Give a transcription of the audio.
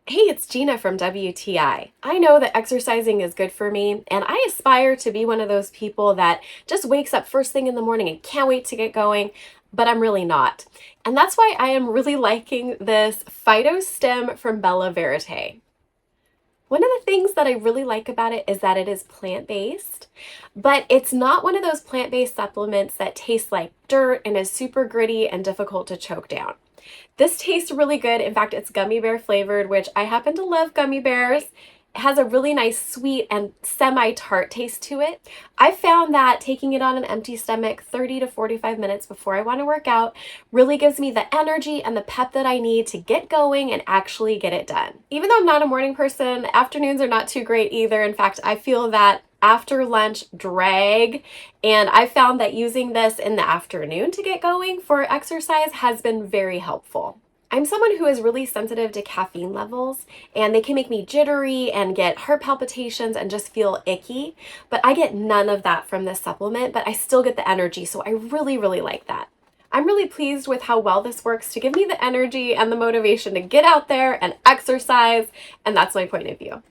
Hey, it's Gina from WTI. I know that exercising is good for me, and I aspire to be one of those people that just wakes up first thing in the morning and can't wait to get going, but I'm really not. And that's why I am really liking this Phyto Stim from Bella Verite. One of the things that I really like about it is that it is plant-based, but it's not one of those plant-based supplements that tastes like dirt and is super gritty and difficult to choke down. This tastes really good. In fact, it's gummy bear flavored, which I happen to love gummy bears. It has a really nice sweet and semi-tart taste to it. I found that taking it on an empty stomach 30 to 45 minutes before I want to work out really gives me the energy and the pep that I need to get going and actually get it done. Even though I'm not a morning person, afternoons are not too great either. In fact, I feel that after lunch drag, and I found that using this in the afternoon to get going for exercise has been very helpful. I'm someone who is really sensitive to caffeine levels, and they can make me jittery and get heart palpitations and just feel icky, but I get none of that from this supplement, but I still get the energy, so I really, really like that. I'm really pleased with how well this works to give me the energy and the motivation to get out there and exercise, and that's my point of view.